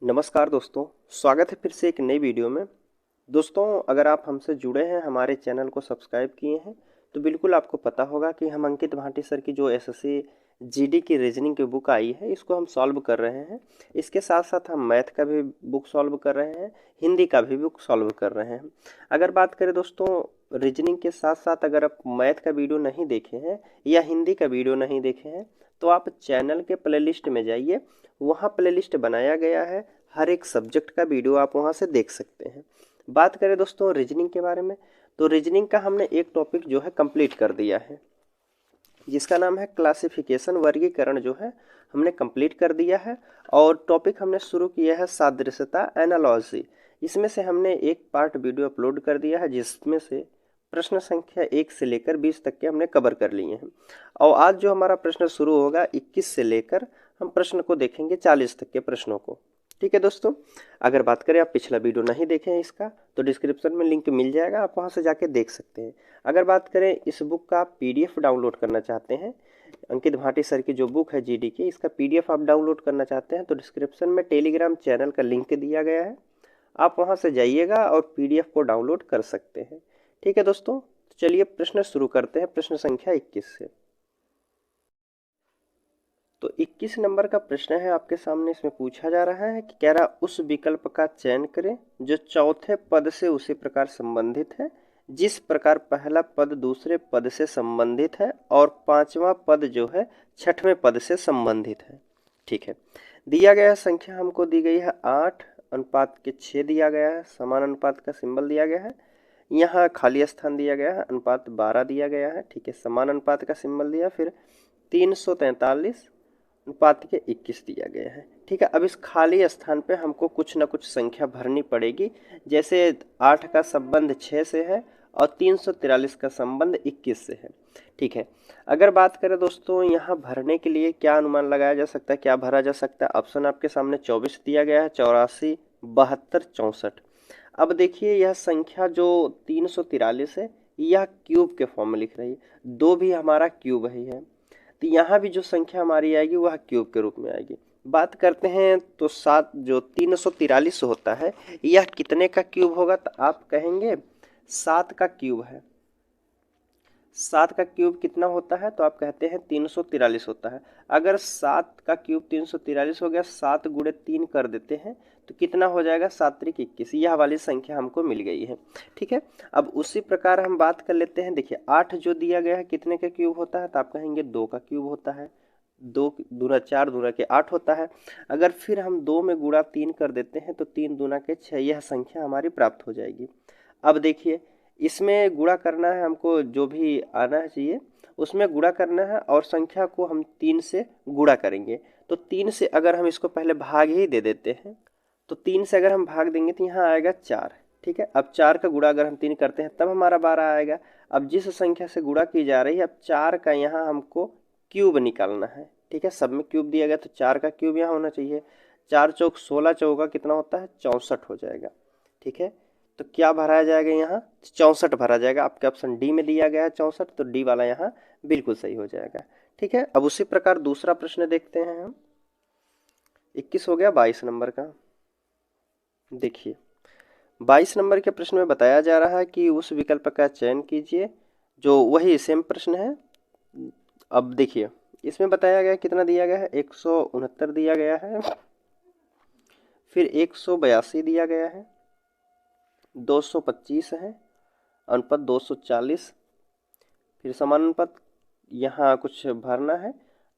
नमस्कार दोस्तों, स्वागत है फिर से एक नई वीडियो में। दोस्तों, अगर आप हमसे जुड़े हैं, हमारे चैनल को सब्सक्राइब किए हैं, तो बिल्कुल आपको पता होगा कि हम अंकित भाटी सर की जो एसएससी जीडी की रीजनिंग की बुक आई है, इसको हम सॉल्व कर रहे हैं। इसके साथ साथ हम मैथ का भी बुक सॉल्व कर रहे हैं, हिंदी का भी बुक सॉल्व कर रहे हैं। अगर बात करें दोस्तों, रीजनिंग के साथ साथ अगर आप मैथ का वीडियो नहीं देखे हैं या हिंदी का वीडियो नहीं देखे हैं, तो आप चैनल के प्लेलिस्ट में जाइए, वहाँ प्लेलिस्ट बनाया गया है। हर एक सब्जेक्ट का वीडियो आप वहाँ से देख सकते हैं। बात करें दोस्तों रीजनिंग के बारे में, तो रीजनिंग का हमने एक टॉपिक जो है कंप्लीट कर दिया है, जिसका नाम है क्लासिफिकेशन, वर्गीकरण जो है हमने कंप्लीट कर दिया है। और टॉपिक हमने शुरू किया है सादृश्यता, एनालॉजी। इसमें से हमने एक पार्ट वीडियो अपलोड कर दिया है, जिसमें से प्रश्न संख्या 1 से लेकर 20 तक के हमने कवर कर लिए हैं। और आज जो हमारा प्रश्न शुरू होगा 21 से लेकर हम प्रश्न को देखेंगे 40 तक के प्रश्नों को। ठीक है दोस्तों, अगर बात करें आप पिछला वीडियो नहीं देखे हैं इसका, तो डिस्क्रिप्शन में लिंक मिल जाएगा, आप वहां से जाके देख सकते हैं। अगर बात करें इस बुक का आप पीडीएफ डाउनलोड करना चाहते हैं, अंकित भाटी सर की जो बुक है जीडी की, इसका पीडीएफ आप डाउनलोड करना चाहते हैं, तो डिस्क्रिप्शन में टेलीग्राम चैनल का लिंक दिया गया है, आप वहां से जाइएगा और पीडीएफ को डाउनलोड कर सकते हैं। ठीक है दोस्तों, तो चलिए प्रश्न शुरू करते हैं, प्रश्न संख्या 21 से। तो 21 नंबर का प्रश्न है आपके सामने। इसमें पूछा जा रहा है कि कह रहा उस विकल्प का चयन करें जो चौथे पद से उसी प्रकार संबंधित है जिस प्रकार पहला पद दूसरे पद से संबंधित है और पांचवा पद जो है छठवें पद से संबंधित है। ठीक है, दिया गया संख्या हमको दी गई है 8 अनुपात के 6 दिया गया है, समान अनुपात का सिंबल दिया गया है, यहाँ खाली स्थान दिया गया है, अनुपात 12 दिया गया है। ठीक है, समान अनुपात का सिंबल दिया, फिर 343 अनुपात के 21 दिया गया है। ठीक है, अब इस खाली स्थान पे हमको कुछ ना कुछ संख्या भरनी पड़ेगी। जैसे 8 का संबंध 6 से है और 343 का संबंध 21 से है। ठीक है, अगर बात करें दोस्तों यहाँ भरने के लिए क्या अनुमान लगाया जा सकता है, क्या भरा जा सकता है। ऑप्शन आपके सामने 24 दिया गया है, 84, 72, 64। अब देखिए यह संख्या जो 343 है, यह क्यूब के फॉर्म में लिख रही है, 2 भी हमारा क्यूब ही है, तो यहाँ भी जो संख्या हमारी आएगी वह क्यूब के रूप में आएगी। बात करते हैं तो 7 जो 343 होता है, यह कितने का क्यूब होगा, तो आप कहेंगे 7 का क्यूब है। 7 का क्यूब कितना होता है, तो आप कहते हैं 343 होता है। अगर 7 का क्यूब 343 हो गया, 7 गुणे 3 कर देते हैं, तो कितना हो जाएगा, 7 त्रिक 21। यह वाली संख्या हमको मिल गई है। ठीक है, अब उसी प्रकार हम बात कर लेते हैं। देखिए 8 जो दिया गया है कितने का क्यूब होता है, तो आप कहेंगे 2 का क्यूब होता है। 2 दूना 4 दूना के 8 होता है। अगर फिर हम 2 में गुणा 3 कर देते हैं, तो 3 दूना के 6, यह संख्या हमारी प्राप्त हो जाएगी। अब देखिए इसमें गुणा करना है हमको, जो भी आना है चाहिए उसमें गुणा करना है, और संख्या को हम 3 से गुणा करेंगे। तो 3 से अगर हम इसको पहले भाग ही दे देते हैं, तो 3 से अगर हम भाग देंगे तो यहाँ आएगा 4। ठीक है, अब 4 का गुणा अगर हम 3 करते हैं तब हमारा 12 आएगा। अब जिस संख्या से गुणा की जा रही है, अब 4 का यहाँ हमको क्यूब निकालना है। ठीक है, सब में क्यूब दिया गया तो 4 का क्यूब यहाँ होना चाहिए। 4 चौक 16, चौका कितना होता है, 64 हो जाएगा। ठीक है, तो क्या भराया जाएगा, यहाँ 64 भरा जाएगा। आपके ऑप्शन डी में दिया गया है 64, तो डी वाला यहाँ बिल्कुल सही हो जाएगा। ठीक है, अब उसी प्रकार दूसरा प्रश्न देखते हैं हम। 21 हो गया, 22 नंबर का। देखिए 22 नंबर के प्रश्न में बताया जा रहा है कि उस विकल्प का चयन कीजिए जो, वही सेम प्रश्न है। अब देखिए इसमें बताया गया कितना दिया गया है, 169 दिया गया है, फिर 182 दिया गया है, 225 है, अनुपात 240, फिर समान अनुपात यहाँ कुछ भरना है,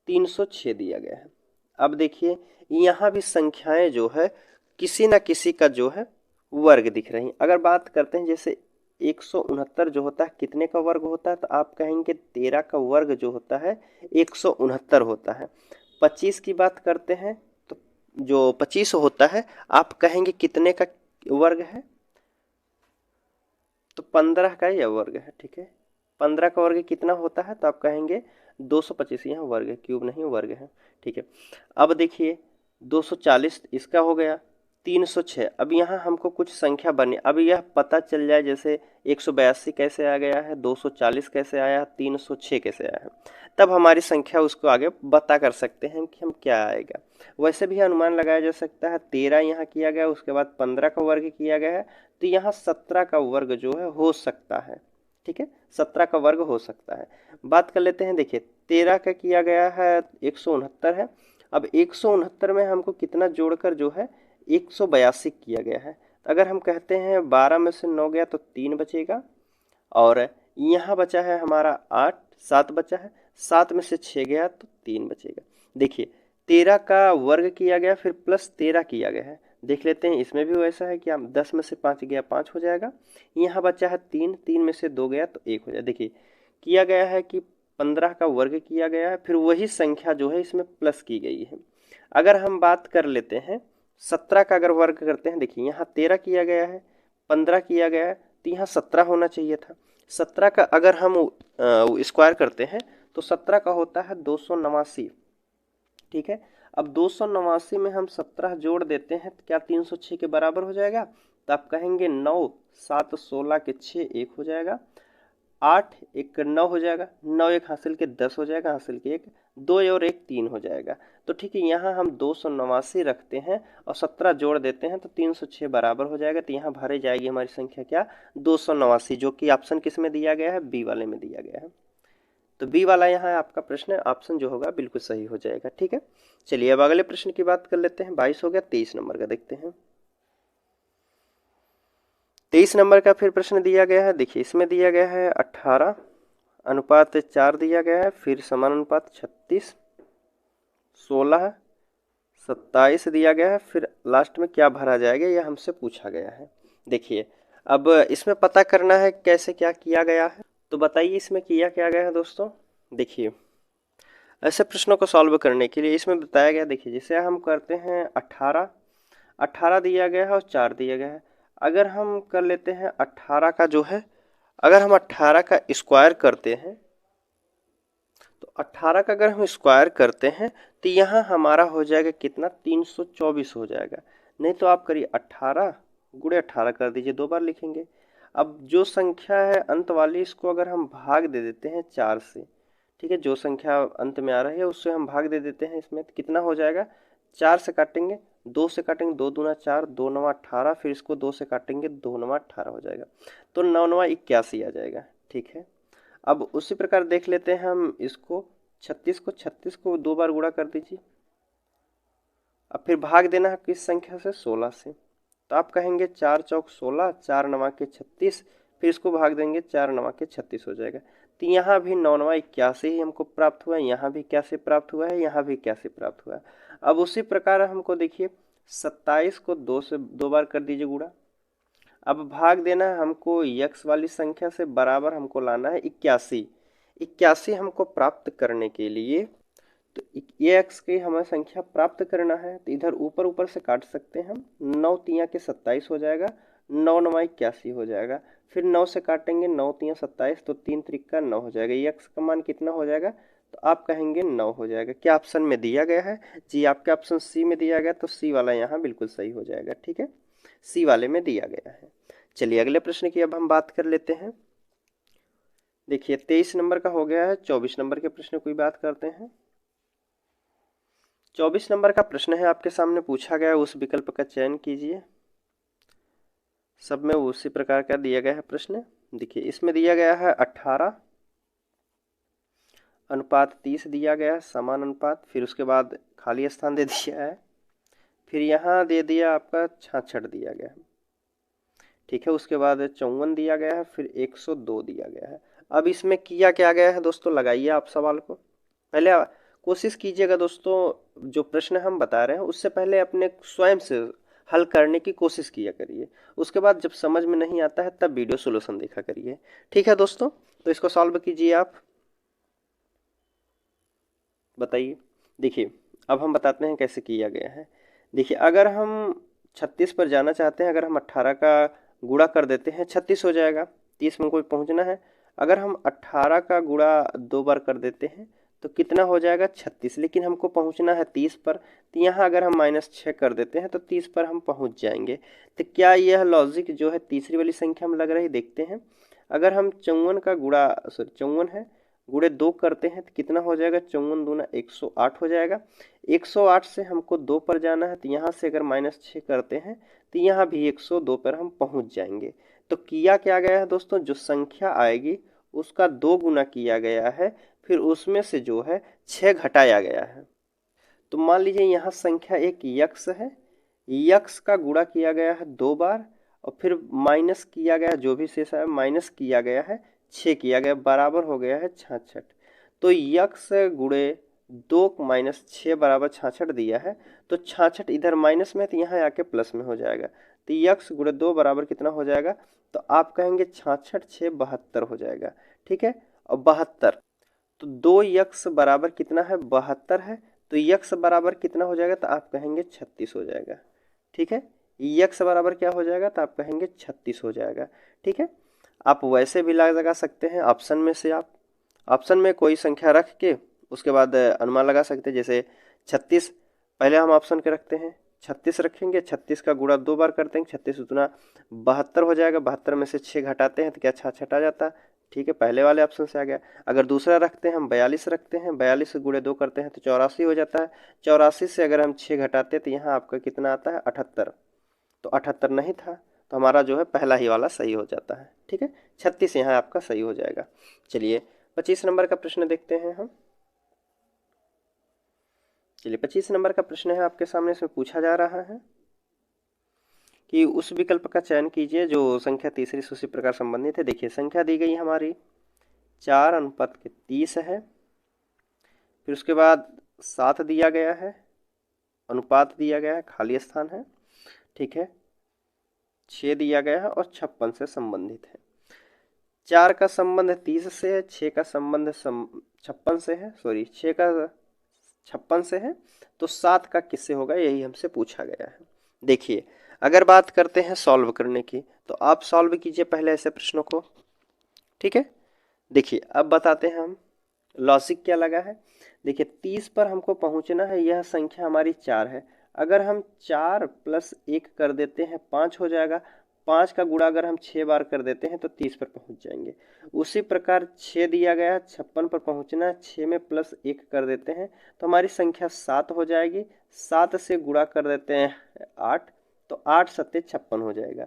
306 दिया गया है। अब देखिए यहाँ भी संख्याएं जो है किसी ना किसी का जो है वर्ग दिख रही। अगर बात करते हैं जैसे 169 जो होता है कितने का वर्ग होता है, तो आप कहेंगे 13 का वर्ग जो होता है 169 होता है। 25 की बात करते हैं तो जो 25 होता है आप कहेंगे कितने का वर्ग है, तो 15 का यह वर्ग है। ठीक है, 15 का वर्ग कितना होता है, तो आप कहेंगे 225, यहाँ वर्ग है, क्यूब नहीं वर्ग है। ठीक है, अब देखिए 240 इसका हो गया, 306। अब यहाँ हमको कुछ संख्या बनी, अब यह पता चल जाए जैसे 182 कैसे आ गया है, 240 कैसे आया है, 306 कैसे आया है, तब हमारी संख्या उसको आगे बता कर सकते हैं कि हम क्या आएगा। वैसे भी अनुमान लगाया जा सकता है, 13 यहाँ किया गया, उसके बाद 15 का वर्ग किया गया है, तो यहाँ 17 का वर्ग जो है हो सकता है। ठीक है, 17 का वर्ग हो सकता है। बात कर लेते हैं, देखिए 13 का किया गया है 169 है। अब 169 में हमको कितना जोड़कर जो है 182 किया गया है। अगर हम कहते हैं 12 में से 9 गया तो 3 बचेगा, और यहाँ बचा है हमारा 8, 7 बचा है, 7 में से 6 गया तो 3 बचेगा। देखिए 13 का वर्ग किया गया फिर प्लस 13 किया गया है। देख लेते हैं इसमें भी वैसा है कि हम 10 में से 5 गया 5 हो जाएगा, यहाँ बचा है 3, 3 में से 2 गया तो 1 हो जाएगा। देखिए किया गया है कि 15 का वर्ग किया गया है, फिर वही संख्या जो है इसमें प्लस की गई है। अगर हम बात कर लेते हैं 17 का अगर वर्ग करते हैं, देखिए यहाँ 13 किया गया है, 15 किया गया है, तो यहाँ 17 होना चाहिए था। 17 का अगर हम स्क्वायर करते हैं तो 17 का होता है 289। ठीक है, अब 289 में हम 17 जोड़ देते हैं तो क्या 306 के बराबर हो जाएगा? तो आप कहेंगे 9, 7, 16 के 6 1 हो जाएगा, 8 1 9 हो जाएगा, 9 1 हासिल के 10 हो जाएगा, हासिल के 1 2 और 1 3 हो जाएगा। तो ठीक है, यहाँ हम 289 रखते हैं और 17 जोड़ देते हैं तो 306 बराबर हो जाएगा। तो यहाँ भरे जाएगी हमारी संख्या क्या? 289, जो कि ऑप्शन किस में दिया गया है? बी वाले में दिया गया है। तो बी वाला यहाँ आपका प्रश्न ऑप्शन जो होगा बिल्कुल सही हो जाएगा। ठीक है, चलिए अब अगले प्रश्न की बात कर लेते हैं। 22 हो गया, 23 नंबर का देखते हैं। 23 नंबर का फिर प्रश्न दिया गया है। देखिए इसमें दिया गया है 18 अनुपात 4 दिया गया है, फिर समान अनुपात 36, 16, 27 दिया गया है, फिर लास्ट में क्या भरा जाएगा यह हमसे पूछा गया है। देखिए अब इसमें पता करना है कैसे क्या किया गया है, तो बताइए इसमें किया क्या गया है दोस्तों। देखिए ऐसे प्रश्नों को सॉल्व करने के लिए इसमें बताया गया, देखिए जैसे हम करते हैं 18 दिया गया है और 4 दिया गया है। अगर हम कर लेते हैं 18 का जो है, अगर हम 18 का स्क्वायर करते हैं तो 18 का अगर हम स्क्वायर करते हैं तो यहाँ हमारा हो जाएगा कितना? 324 हो जाएगा। नहीं तो आप करिए 18 गुणे 18 कर दीजिए, 2 बार लिखेंगे। अब जो संख्या है अंत वाली, इसको अगर हम भाग दे देते हैं 4 से, ठीक है, जो संख्या अंत में आ रही है उससे हम भाग दे देते हैं इसमें, तो कितना हो जाएगा? 4 से काटेंगे, 2 से काटेंगे, 2 दूना 4, 2 नवा 18, फिर इसको 2 से काटेंगे, 2 नवा 18 हो जाएगा, तो 9 नवा 81 आ जाएगा। ठीक है, अब उसी प्रकार देख लेते हैं हम इसको, 36 को 2 बार गुणा कर दीजिए। अब फिर भाग देना है किस संख्या से? 16 से। तो आप कहेंगे 4 चौक 16, 4 नवा के 36, फिर इसको भाग देंगे, 4 नवा के 36 हो जाएगा। तो यहाँ भी 9 नवा 81 ही हमको प्राप्त हुआ है, यहाँ भी 81 प्राप्त हुआ है, यहाँ भी 81 प्राप्त हुआ है। अब उसी प्रकार हमको देखिए 27 को 2 से 2 बार कर दीजिए गुणा। अब भाग देना है हमको यक्स वाली संख्या से, बराबर हमको लाना है 81 हमको प्राप्त करने के लिए, तो ये एक्स की हमें संख्या प्राप्त करना है, तो इधर ऊपर ऊपर से काट सकते हैं हम, 9 तिया के 27 हो जाएगा, 9 नवा 81 हो जाएगा, फिर 9 से काटेंगे, 9 तिया 27, तो 3 त्रिका 9 हो जाएगा। ये एक्स का मान कितना हो जाएगा? तो आप कहेंगे 9 हो जाएगा। क्या ऑप्शन में दिया गया है? जी आपके ऑप्शन सी में दिया गया, तो सी वाला यहाँ बिल्कुल सही हो जाएगा। ठीक है, सी वाले में दिया गया है। चलिए अगले प्रश्न की अब हम बात कर लेते हैं। देखिए 23 नंबर का हो गया है, 24 नंबर के प्रश्न की बात करते हैं। 24 नंबर का प्रश्न है आपके सामने पूछा गया है, उस विकल्प का चयन कीजिए। सब में उसी प्रकार का दिया गया है प्रश्न। देखिए इसमें दिया गया है 18 अनुपात 30 दिया गया है, समान अनुपात, फिर उसके बाद खाली स्थान दे दिया है, फिर यहाँ दे दिया आपका 66 दिया गया है। ठीक है, उसके बाद 54 दिया गया है, फिर 102 दिया गया है। अब इसमें किया क्या गया है दोस्तों, लगाइए आप सवाल को। पहले कोशिश कीजिएगा दोस्तों, जो प्रश्न हम बता रहे हैं उससे पहले अपने स्वयं से हल करने की कोशिश किया करिए, उसके बाद जब समझ में नहीं आता है तब वीडियो सोल्यूशन देखा करिए। ठीक है दोस्तों, तो इसको सॉल्व कीजिए आप, बताइए। देखिए अब हम बताते हैं कैसे किया गया है। देखिए अगर हम 36 पर जाना चाहते हैं, अगर हम 18 का गुणा कर देते हैं 36 हो जाएगा, 30 में कोई पहुंचना है। अगर हम 18 का गुणा 2 बार कर देते हैं तो कितना हो जाएगा 36, लेकिन हमको पहुंचना है 30 पर, तो यहाँ अगर हम -6 कर देते हैं तो 30 पर हम पहुंच जाएंगे। तो क्या यह लॉजिक जो है तीसरी वाली संख्या में लग रही, देखते हैं। अगर हम 54 का गुणा, सॉरी 54 है, गुणे 2 करते हैं तो कितना हो जाएगा, 54 दूना 108 हो जाएगा। 108 से हमको 2 पर जाना है, तो यहाँ से अगर -6 करते हैं तो यहाँ भी 102 पर हम पहुंच जाएंगे। तो किया क्या गया है दोस्तों, जो संख्या आएगी उसका 2 गुना किया गया है, फिर उसमें से जो है 6 घटाया गया है। तो मान लीजिए यहाँ संख्या एक यक्स है, यक्स का गुणा किया गया है 2 बार, और फिर माइनस किया गया, जो भी शेष है माइनस किया गया है 6 किया गया, बराबर हो गया है 66। तो यक्स गुणे 2 माइनस 6 बराबर 66 दिया है, तो 66 इधर माइनस में है तो यहाँ आके प्लस में हो जाएगा। तो यक्स गुणे 2 बराबर कितना हो जाएगा, तो आप कहेंगे 66 6 72 हो जाएगा। ठीक है, और 72, तो 2 यक्स बराबर कितना है, 72 है, तो यक्स बराबर कितना हो जाएगा, तो आप कहेंगे 36 हो जाएगा। ठीक है, यक्स बराबर क्या हो जाएगा, तो आप कहेंगे 36 हो जाएगा। ठीक है, आप वैसे भी लगा सकते हैं ऑप्शन में से, आप ऑप्शन में कोई संख्या रख के उसके बाद अनुमान लगा सकते हैं। जैसे 36 पहले हम ऑप्शन के रखते हैं, 36 रखेंगे, 36 का गुणा 2 बार करते हैं, 36 उतना 72 हो जाएगा, 72 में से 6 घटाते हैं तो क्या 66 आ जाता है। ठीक है, पहले वाले ऑप्शन से आ गया। अगर दूसरा रखते हैं, हम 42 रखते हैं, 42 गुणे 2 करते हैं तो 84 हो जाता है, 84 से अगर हम 6 घटाते हैं तो यहाँ आपका कितना आता है 78, तो 78 नहीं था, तो हमारा जो है पहला ही वाला सही हो जाता है। ठीक है, 36 यहाँ आपका सही हो जाएगा। चलिए 25 नंबर का प्रश्न देखते हैं हम। चलिए 25 नंबर का प्रश्न है आपके सामने, इसमें पूछा जा रहा है कि उस विकल्प का चयन कीजिए जो संख्या तीसरी से उसी प्रकार संबंधित है। देखिए संख्या दी गई हमारी 4:30 है, फिर उसके बाद 7 दिया गया है, अनुपात दिया गया है, खाली स्थान है। ठीक है, 6 दिया गया है और 56 से संबंधित है। 4 का संबंध 30 से है, 6 का संबंध 56 से है, सॉरी 6 का 56 से है, तो 7 का किससे होगा, यही हमसे पूछा गया है। देखिए अगर बात करते हैं सॉल्व करने की, तो आप सॉल्व कीजिए पहले ऐसे प्रश्नों को। ठीक है, देखिए अब बताते हैं हम लॉजिक क्या लगा है। देखिए 30 पर हमको पहुंचना है, यह संख्या हमारी 4 है, अगर हम 4 + 1 कर देते हैं 5 हो जाएगा, 5 का गुणा अगर हम 6 बार कर देते हैं तो 30 पर पहुंच जाएंगे। उसी प्रकार 6 दिया गया है, 56 पर पहुंचना है, 6 में +1 कर देते हैं तो हमारी संख्या 7 हो जाएगी, 7 से गुणा कर देते हैं 8, तो 8 7 56 हो जाएगा।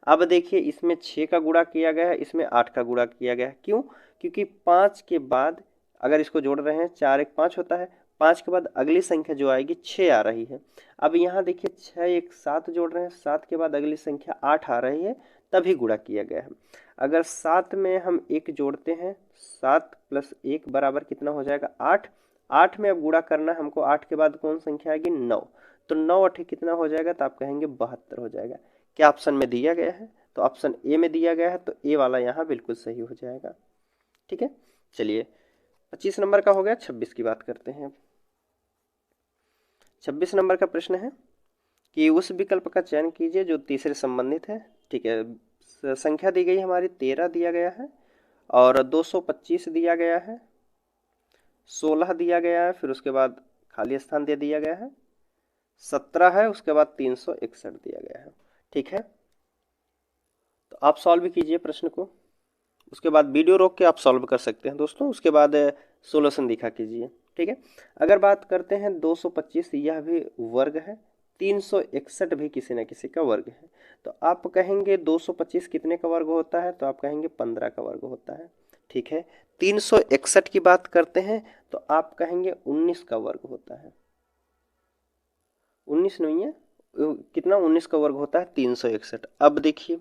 अब देखिए इसमें 6 का गुणा किया गया है, इसमें 8 का गुणा किया गया है, क्यों, क्योंकि 5 के बाद अगर इसको जोड़ रहे हैं 4 1 5 होता है, 5 के बाद अगली संख्या जो आएगी 6 आ रही है। अब यहाँ देखिए 6 1 7 जोड़ रहे हैं, 7 के बाद अगली संख्या 8 आ रही है, तभी गुणा किया गया है। अगर 7 में हम 1 जोड़ते हैं, 7 + 1 बराबर कितना हो जाएगा 8, 8 में अब गुणा करना है हमको, 8 के बाद कौन संख्या आएगी 9, तो 9 8 कितना हो जाएगा, तो आप कहेंगे 72 हो जाएगा। क्या ऑप्शन में दिया गया है, तो ऑप्शन ए में दिया गया है, तो ए वाला यहाँ बिल्कुल सही हो जाएगा। ठीक है, चलिए 25 नंबर का हो गया, 26 की बात करते हैं। 26 नंबर का प्रश्न है कि उस विकल्प का चयन कीजिए जो तीसरे संबंधित है। ठीक है, संख्या दी गई हमारी 13 दिया गया है, और 225 दिया गया है, 16 दिया गया है, फिर उसके बाद खाली स्थान दे दिया गया है, 17 है, उसके बाद 361 दिया गया है। ठीक है, तो आप सॉल्व कीजिए प्रश्न को, उसके बाद वीडियो रोक के आप सॉल्व कर सकते हैं दोस्तों, उसके बाद सोल्यूशन दिखा कीजिए। ठीक है, अगर बात करते हैं 225, यह भी वर्ग है, 361 भी किसी न किसी का वर्ग है, तो आप कहेंगे 225 कितने का वर्ग होता है, तो आप कहेंगे 15 का वर्ग होता है। ठीक है, 361 की बात करते हैं तो आप कहेंगे 19 का वर्ग होता है। 19 नहीं है, कितना 19 का वर्ग होता है 361। अब देखिए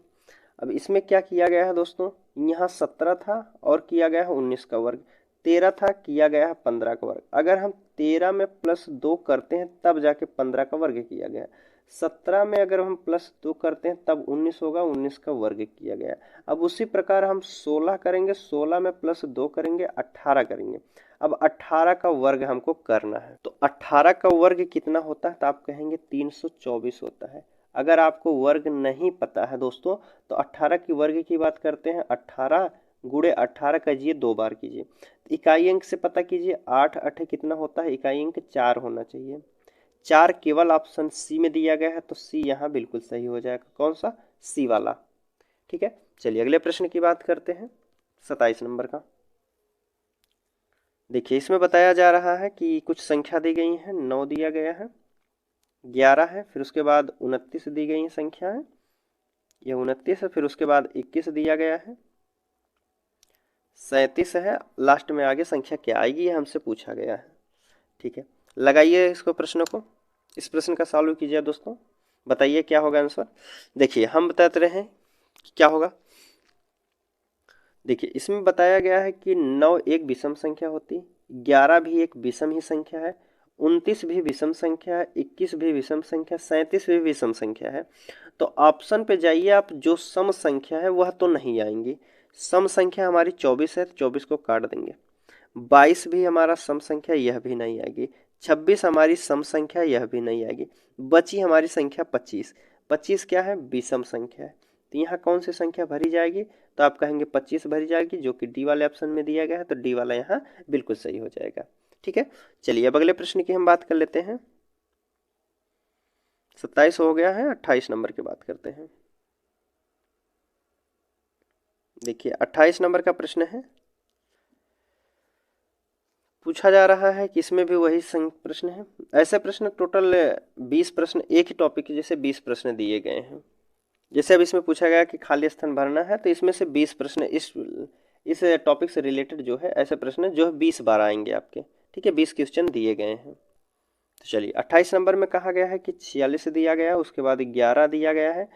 अब इसमें क्या किया गया है दोस्तों, यहाँ 17 था और किया गया है 19 का वर्ग, 13 था किया गया है 15 का वर्ग, अगर हम 13 में +2 करते हैं तब जाके 15 का वर्ग किया गया, 17 में अगर हम +2 करते हैं तब 19 होगा, 19 का वर्ग किया गया। अब उसी प्रकार हम 16 करेंगे, 16 में +2 करेंगे, 18 करेंगे। अब 18 का वर्ग हमको करना है, तो 18 का वर्ग कितना होता है, तो आप कहेंगे 324 होता है। अगर आपको वर्ग नहीं पता है दोस्तों, तो 18 की वर्ग की बात करते हैं, 18 गुणे 18 कीजिए 2 बार कीजिए। इकाई अंक से पता कीजिए 8 8 कितना होता है, इकाई अंक 4 होना चाहिए। 4 केवल ऑप्शन सी में दिया गया है तो सी यहाँ बिल्कुल सही हो जाएगा। कौन सा? सी वाला। ठीक है, चलिए अगले प्रश्न की बात करते हैं 27 नंबर का। देखिए इसमें बताया जा रहा है कि कुछ संख्या दी गई है, 9 दिया गया है, 11 है, फिर उसके बाद 29 दी गई है संख्या है, ये 29 है, फिर उसके बाद 21 दिया गया है, 37 है, लास्ट में आगे संख्या क्या आएगी ये हमसे पूछा गया है। ठीक है, लगाइए इसको प्रश्न को, इस प्रश्न का सॉल्व कीजिए दोस्तों, बताइए क्या होगा आंसर। देखिए हम बताते रहे हैं कि क्या होगा। देखिए इसमें बताया गया है कि 9 एक विषम संख्या होती, 11 भी एक विषम ही संख्या है, 29 भी विषम संख्या है, 21 भी विषम संख्या, 37 भी विषम संख्या है। तो ऑप्शन पे जाइए आप, जो सम संख्या है वह तो नहीं आएंगी। सम संख्या हमारी 24 है तो 24 को काट देंगे। 22 भी हमारा सम संख्या, यह भी नहीं आएगी। 26 हमारी सम संख्या, यह भी नहीं आएगी। बची हमारी संख्या 25। 25 क्या है? विषम संख्या है। तो यहाँ कौन सी संख्या भरी जाएगी? तो आप कहेंगे 25 भरी जाएगी, जो कि डी वाले ऑप्शन में दिया गया है, तो डी वाला यहाँ बिल्कुल सही हो जाएगा। ठीक है, चलिए अब अगले प्रश्न की हम बात कर लेते हैं। 27 हो गया है, 28 नंबर की बात करते हैं। देखिए 28 नंबर का प्रश्न है, पूछा जा रहा है कि इसमें भी वही प्रश्न है। ऐसे प्रश्न टोटल 20 प्रश्न, एक ही टॉपिक के जैसे 20 प्रश्न दिए गए हैं। जैसे अब इसमें पूछा गया कि खाली स्थान भरना है, तो इसमें से 20 प्रश्न इस टॉपिक से रिलेटेड जो है, ऐसे प्रश्न जो है 20 बार आएंगे आपके। ठीक है, 20 क्वेश्चन दिए गए हैं। तो चलिए 28 नंबर में कहा गया है कि 46 दिया गया है, उसके बाद 11 दिया गया है,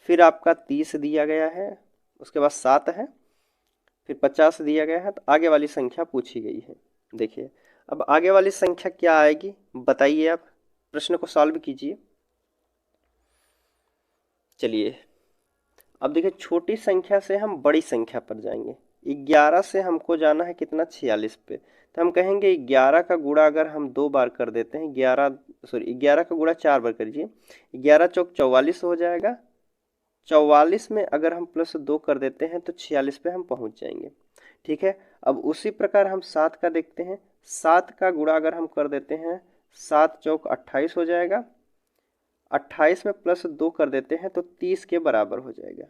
फिर आपका 30 दिया गया है, उसके बाद 7 है, फिर 50 दिया गया है, तो आगे वाली संख्या पूछी गई है। देखिए अब आगे वाली संख्या क्या आएगी बताइए, आप प्रश्न को सॉल्व कीजिए। चलिए अब देखिए, छोटी संख्या से हम बड़ी संख्या पर जाएंगे। 11 से हमको जाना है कितना? 46 पे। तो हम कहेंगे 11 का गुणा अगर हम 2 बार कर देते हैं, 11 का गुणा 4 बार करिए, 11 चौक 44 हो जाएगा। 44 में अगर हम +2 कर देते हैं तो 46 पे हम पहुंच जाएंगे। ठीक है, अब उसी प्रकार हम 7 का देखते हैं। 7 का गुणा अगर हम कर देते हैं, 7 चौक 28 हो जाएगा, 28 में +2 कर देते हैं तो 30 के बराबर हो जाएगा।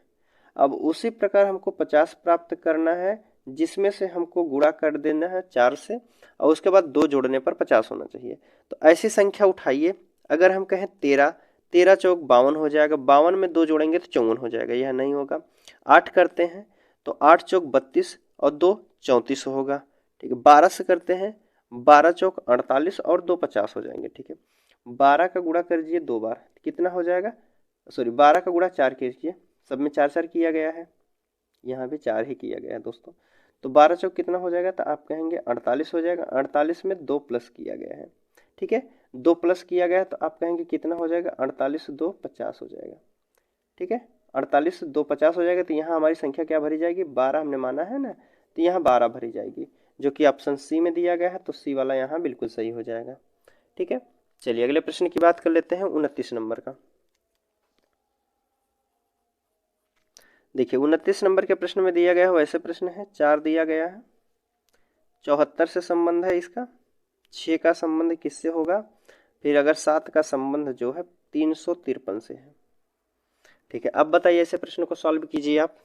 अब उसी प्रकार हमको 50 प्राप्त करना है, जिसमें से हमको गुणा कर देना है 4 से, और उसके बाद 2 जोड़ने पर 50 होना चाहिए। तो ऐसी संख्या उठाइए, अगर हम कहें 13, 13 चौक 52 हो जाएगा, 52 में 2 जोड़ेंगे तो 54 हो जाएगा, यह नहीं होगा। 8 करते हैं तो 8 चौक 32 और 2 34 होगा। ठीक है, 12 से करते हैं, 12 चौक 48 और 2 50 हो जाएंगे। ठीक है, 12 का गुणा कर दीजिए 2 बार, कितना हो जाएगा? 12 का गुणा 4 कीजिए, सब में 4 4 किया गया है, यहाँ भी 4 ही किया गया है दोस्तों। तो 12 चौक कितना हो जाएगा? तो आप कहेंगे 48 हो जाएगा। 48 में 2 प्लस किया गया है। ठीक है, 2 प्लस किया गया है तो आप कहेंगे कितना हो जाएगा? 48 2 50 हो जाएगा। ठीक है, 48 2 50 हो जाएगा। तो यहाँ हमारी संख्या क्या भरी जाएगी? 12 हमने माना है ना, तो यहाँ 12 भरी जाएगी, जो कि ऑप्शन सी में दिया गया है, तो सी वाला यहाँ बिल्कुल सही हो जाएगा। ठीक है, चलिए अगले प्रश्न की बात कर लेते हैं 29 नंबर का। देखिए 29 नंबर के प्रश्न में दिया गया है वैसे प्रश्न है, 4 दिया गया है, 74 से संबंध है इसका, 6 का संबंध किससे होगा, फिर अगर 7 का संबंध जो है 353 से है। ठीक है, अब बताइए ऐसे प्रश्न को सॉल्व कीजिए, आप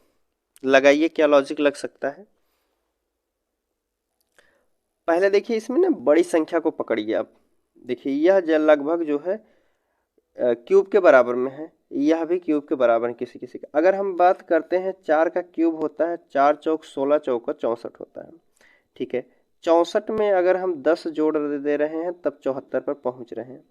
लगाइए क्या लॉजिक लग सकता है। पहले देखिए इसमें ना बड़ी संख्या को पकड़िए आप। देखिए यह लगभग जो है क्यूब के बराबर में है, यह भी क्यूब के बराबर है किसी किसी का। अगर हम बात करते हैं 4 का क्यूब होता है 4 चौक 16 चौका 64 होता है। ठीक है, 64 में अगर हम 10 जोड़ दे रहे हैं तब 74 पर पहुंच रहे हैं।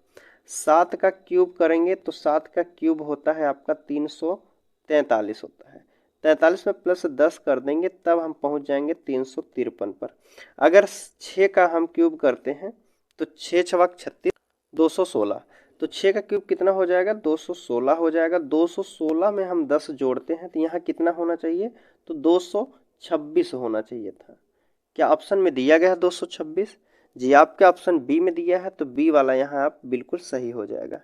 7 का क्यूब करेंगे तो 7 का क्यूब होता है आपका 343 होता है। 43 में +10 कर देंगे तब हम पहुंच जाएंगे 353 पर। अगर 6 का हम क्यूब करते हैं तो 6 छवाक 36 216, तो 6 का क्यूब कितना हो जाएगा? 216 हो जाएगा। 216 में हम 10 जोड़ते हैं तो यहाँ कितना होना चाहिए? तो 226 होना चाहिए था। क्या ऑप्शन में दिया गया है 226? जी, आपके ऑप्शन बी में दिया है, तो बी वाला यहाँ आप बिल्कुल सही हो जाएगा।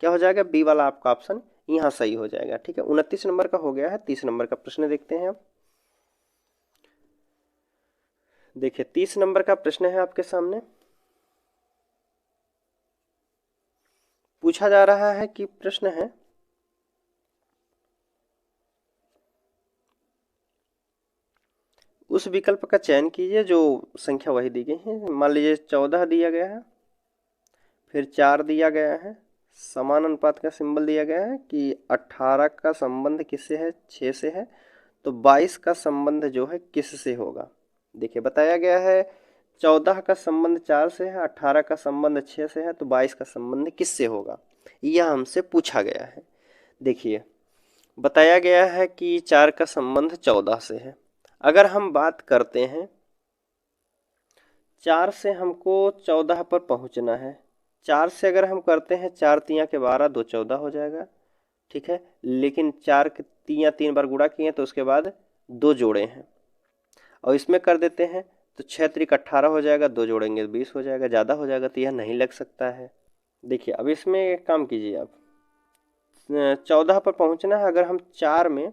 क्या हो जाएगा? बी वाला आपका ऑप्शन यहाँ सही हो जाएगा। ठीक है, 29 नंबर का हो गया है। 30 नंबर का प्रश्न देखते हैं अब। देखिए 30 नंबर का प्रश्न है आपके सामने। पूछा जा रहा है कि प्रश्न है उस विकल्प का चयन कीजिए जो संख्या वही दी गई है। मान लीजिए 14 दिया गया है, फिर 4 दिया गया है, समान अनुपात का सिंबल दिया गया है कि 18 का संबंध किससे है, 6 से है, तो 22 का संबंध जो है किससे होगा। देखिए बताया गया है 14 का संबंध 4 से है, 18 का संबंध 6 से है, तो 22 का संबंध किससे होगा, यह हमसे पूछा गया है। देखिए बताया गया है कि 4 का संबंध 14 से है। अगर हम बात करते हैं 4 से हमको 14 पर पहुंचना है, 4 से अगर हम करते हैं 4 तियाँ के 12, 2 14 हो जाएगा, ठीक है। लेकिन 4 के तियाँ 3 बार गुणा किए तो उसके बाद 2 जोड़े हैं, और इसमें कर देते हैं तो 6 त्रिक 18 हो जाएगा, 2 जोड़ेंगे तो 20 हो जाएगा, ज़्यादा हो जाएगा तो यह नहीं लग सकता है। देखिए अब इसमें एक काम कीजिए आप, 14 पर पहुंचना है, अगर हम 4 में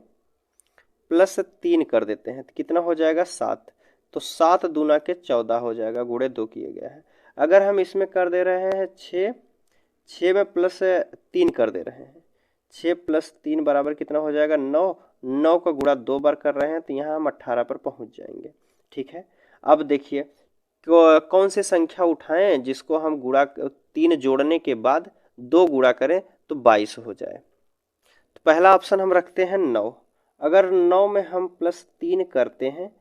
+3 कर देते हैं तो कितना हो जाएगा 7, तो 7 दूना के 14 हो जाएगा, गुणे 2 किए गया है। अगर हम इसमें कर दे रहे हैं 6, 6 में +3 कर दे रहे हैं, 6 + 3 बराबर कितना हो जाएगा 9, 9 का गुणा 2 बार कर रहे हैं तो यहाँ हम 18 पर पहुँच जाएंगे, ठीक है। अब देखिए कौन सी संख्या उठाएं जिसको हम गुणा 3 जोड़ने के बाद 2 गुणा करें तो 22 हो जाए। तो पहला ऑप्शन हम रखते हैं 9। अगर 9 में हम +3 करते हैं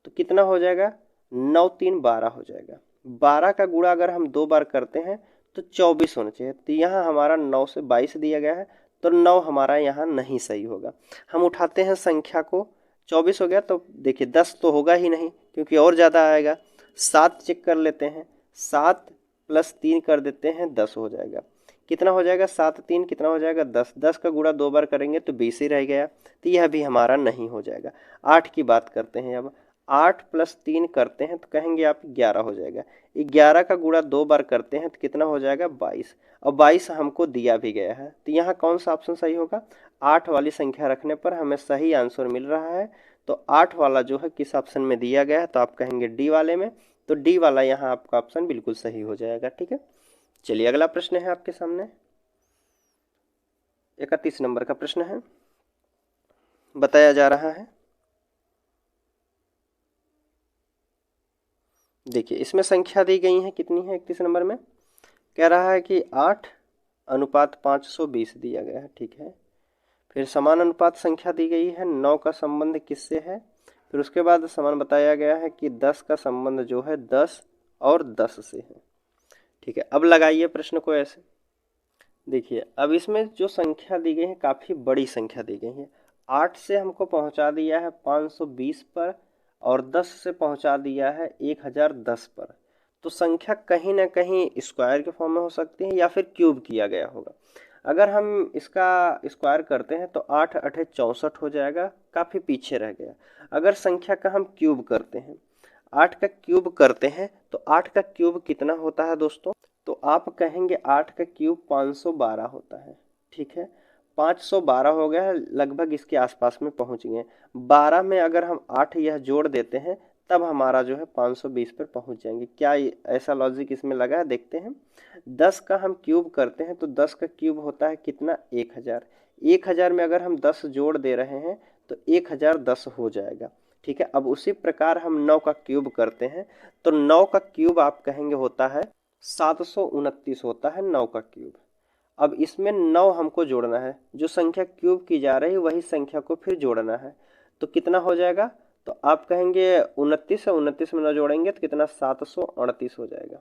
तो कितना हो जाएगा, 9 3 12 हो जाएगा। 12 का गुणा अगर हम 2 बार करते हैं तो 24 होना चाहिए, तो यहाँ हमारा 9 से 22 दिया गया है, तो 9 हमारा यहाँ नहीं सही होगा। हम उठाते हैं संख्या को, 24 हो गया तो देखिए 10 तो होगा ही नहीं क्योंकि और ज़्यादा आएगा। 7 चेक कर लेते हैं, 7 + 3 कर देते हैं, 10 हो जाएगा। कितना हो जाएगा 7 3 कितना हो जाएगा 10, 10 का गुणा 2 बार करेंगे तो 20 ही रह गया, तो यह भी हमारा नहीं हो जाएगा। 8 की बात करते हैं, अब 8 + 3 करते हैं तो कहेंगे आप 11 हो जाएगा। 11 का गुणा 2 बार करते हैं तो कितना हो जाएगा 22, और 22 हमको दिया भी गया है, तो यहाँ कौन सा ऑप्शन सही होगा, 8 वाली संख्या रखने पर हमें सही आंसर मिल रहा है। तो 8 वाला जो है किस ऑप्शन में दिया गया है, तो आप कहेंगे डी वाले में, तो डी वाला यहाँ आपका ऑप्शन बिल्कुल सही हो जाएगा, ठीक है। चलिए अगला प्रश्न है आपके सामने, 31 नंबर का प्रश्न है। बताया जा रहा है, देखिए इसमें संख्या दी गई है, कितनी है 31 नंबर में, कह रहा है कि 8:520 दिया गया है, ठीक है। फिर समान अनुपात संख्या दी गई है, 9 का संबंध किससे है, फिर उसके बाद समान बताया गया है कि 10 का संबंध जो है 10 और 10 से है, ठीक है। अब लगाइए प्रश्न को ऐसे, देखिए अब इसमें जो संख्या दी गई है काफ़ी बड़ी संख्या दी गई है। 8 से हमको पहुंचा दिया है 520 पर, और 10 से पहुंचा दिया है 1010 पर, तो संख्या कहीं ना कहीं स्क्वायर के फॉर्म में हो सकती है या फिर क्यूब किया गया होगा। अगर हम इसका स्क्वायर करते हैं तो 8 8 64 हो जाएगा, काफ़ी पीछे रह गया। अगर संख्या का हम क्यूब करते हैं, 8 का क्यूब करते हैं तो 8 का क्यूब कितना होता है दोस्तों, तो आप कहेंगे 8 का क्यूब 512 होता है, ठीक है। 512 हो गया है, लगभग इसके आसपास में पहुंच गए। 12 में अगर हम 8 यह जोड़ देते हैं तब हमारा जो है 520 पर पहुंच जाएंगे। क्या ऐसा लॉजिक इसमें लगा है, देखते हैं। 10 का हम क्यूब करते हैं तो 10 का क्यूब होता है कितना 1000, 1000 में अगर हम 10 जोड़ दे रहे हैं तो 1010 हो जाएगा, ठीक है। अब उसी प्रकार हम 9 का क्यूब करते हैं तो 9 का क्यूब आप कहेंगे होता है 729 होता है 9 का क्यूब। अब इसमें 9 हमको जोड़ना है, जो संख्या क्यूब की जा रही है वही संख्या को फिर जोड़ना है, तो कितना हो जाएगा, तो आप कहेंगे 29 है, 29 में 9 जोड़ेंगे तो कितना 738 हो जाएगा,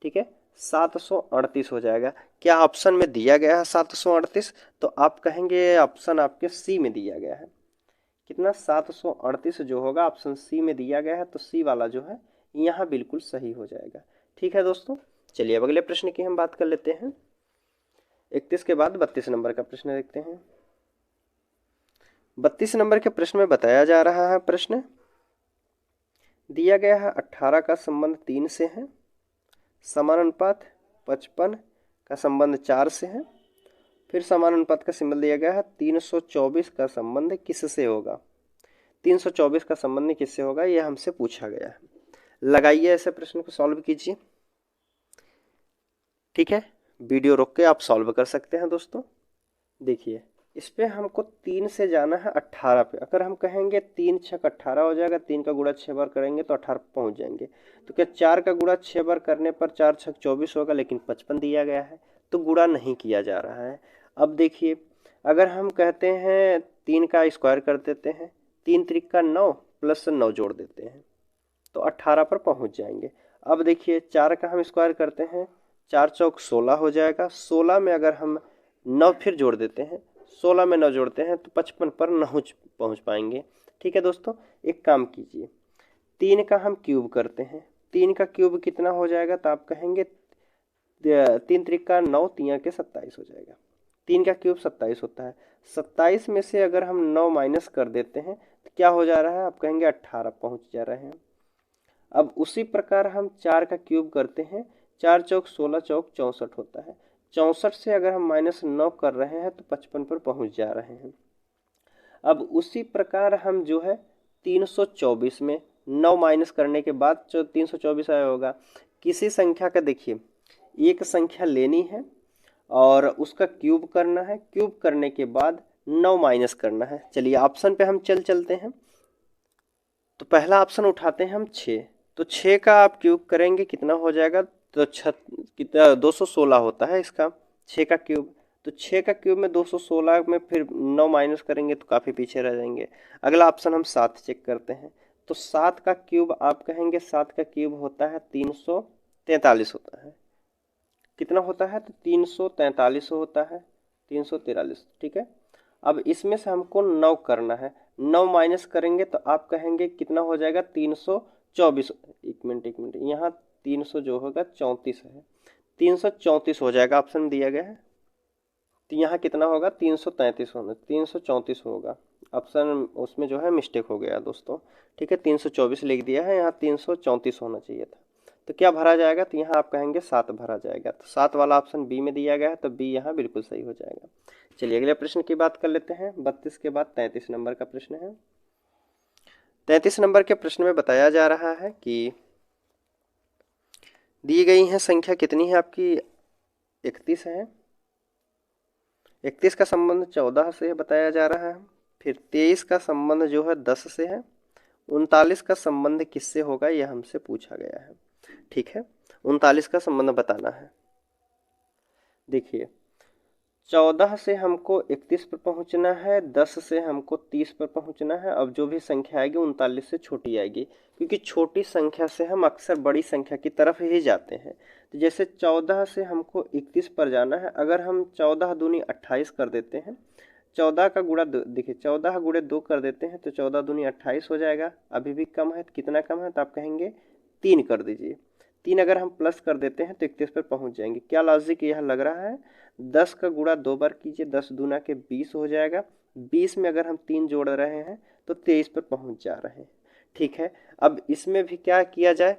ठीक है। 738 हो जाएगा। क्या ऑप्शन में दिया गया है 738, तो आप कहेंगे ऑप्शन आपके सी में दिया गया है। कितना 738 जो होगा ऑप्शन सी में दिया गया है, तो सी वाला जो है यहाँ बिल्कुल सही हो जाएगा, ठीक है दोस्तों। चलिए अब अगले प्रश्न की हम बात कर लेते हैं। 31 के बाद 32 नंबर का प्रश्न देखते हैं। 32 नंबर के प्रश्न में बताया जा रहा है, प्रश्न दिया गया है 18 का संबंध 3 से है, समान अनुपात 55 का संबंध 4 से है, फिर समान अनुपात का सिंबल दिया गया है 324 का संबंध किससे होगा। 324 का संबंध किससे होगा यह हमसे पूछा गया है। लगाइए ऐसे प्रश्न को, सॉल्व कीजिए। ठीक है, वीडियो रोक के आप सॉल्व कर सकते हैं दोस्तों। देखिए इस पे हमको 3 से जाना है 18 पे। अगर हम कहेंगे 3 छक 18 हो जाएगा, 3 का गुणा 6 बार करेंगे तो 18 पे पहुंच जाएंगे। तो क्या 4 का गुणा 6 बार करने पर 4 छक 24 होगा, लेकिन 55 दिया गया है तो गुणा नहीं किया जा रहा है। अब देखिए अगर हम कहते हैं 3 का स्क्वायर कर देते हैं, 3 त्रिक 9 प्लस 9 जोड़ देते हैं तो 18 पर पहुंच जाएंगे। अब देखिए 4 का हम स्क्वायर करते हैं, 4 चौक 16 हो जाएगा, 16 में अगर हम 9 फिर जोड़ देते हैं, 16 में 9 जोड़ते हैं तो 55 पर नहीं पहुंच पाएंगे। ठीक है दोस्तों, एक काम कीजिए, 3 का हम क्यूब करते हैं, 3 का क्यूब कितना हो जाएगा, तो आप कहेंगे 3 त्रिका 9, 3 के 27 हो जाएगा। 3 का क्यूब 27 होता है, 27 में से अगर हम 9 माइनस कर देते हैं तो क्या हो जा रहा है, आप कहेंगे 18 पहुंच जा रहे हैं। अब उसी प्रकार हम 4 का क्यूब करते हैं, 4 चौक 16, चौक 64 होता है, 64 से अगर हम -9 कर रहे हैं तो 55 पर पहुंच जा रहे हैं। अब उसी प्रकार हम जो है 324 में 9 माइनस करने के बाद जो 324 आया होगा, किसी संख्या का देखिए एक संख्या लेनी है और उसका क्यूब करना है, क्यूब करने के बाद 9 माइनस करना है। चलिए ऑप्शन पे हम चलते हैं। तो पहला ऑप्शन उठाते हैं हम 6, तो 6 का आप क्यूब करेंगे कितना हो जाएगा, तो कितना 216 होता है इसका 6 का क्यूब। तो 6 का क्यूब में 216 में फिर 9 माइनस करेंगे तो काफ़ी पीछे रह जाएंगे। अगला ऑप्शन हम 7 चेक करते हैं, तो 7 का क्यूब आप कहेंगे 7 का क्यूब होता है 343 होता है, कितना होता है, तो 343 होता है, 343। ठीक है, अब इसमें से हमको 9 करना है, 9 माइनस करेंगे तो आप कहेंगे कितना हो जाएगा 324। एक मिनट यहाँ 300 जो होगा 34 है, 334 हो जाएगा, ऑप्शन में दिया गया है। तो यहाँ कितना होगा 333 होना, 334 होगा, ऑप्शन उसमें जो है मिस्टेक हो गया दोस्तों। ठीक है, 324 लिख दिया है, यहाँ 334 होना चाहिए था। तो क्या भरा जाएगा, तो यहाँ आप कहेंगे 7 भरा जाएगा, तो 7 वाला ऑप्शन बी में दिया गया है, तो बी यहाँ बिल्कुल सही हो जाएगा। चलिए अगले प्रश्न की बात कर लेते हैं। 32 के बाद 33 नंबर का प्रश्न है। 33 नंबर के प्रश्न में बताया जा रहा है कि दी गई है संख्या कितनी है आपकी, 31 है, 31 का संबंध 14 से बताया जा रहा है, फिर 23 का संबंध जो है 10 से है, 39 का संबंध किससे होगा यह हमसे पूछा गया है। ठीक है, 39 का संबंध बताना है। देखिए 14 से हमको 31 पर पहुंचना है, 10 से हमको 30 पर पहुंचना है। अब जो भी संख्या आएगी 39 से छोटी आएगी, क्योंकि छोटी संख्या से हम अक्सर बड़ी संख्या की तरफ ही जाते हैं। तो जैसे 14 से हमको 31 पर जाना है, अगर हम 14 दूनी 28 कर देते हैं, 14 का गुणा देखिए 14 गुणे 2 कर देते हैं तो 14 दूनी 28 हो जाएगा। अभी भी कम है, तो कितना कम है, तो आप कहेंगे 3 कर दीजिए। 3 अगर हम प्लस कर देते हैं तो 31 पर पहुंच जाएंगे। क्या लॉजिक यह लग रहा है, 10 का गुणा 2 बार कीजिए, 10 दूना के 20 हो जाएगा, 20 में अगर हम 3 जोड़ रहे हैं तो 23 पर पहुंच जा रहे हैं। ठीक है, अब इसमें भी क्या किया जाए,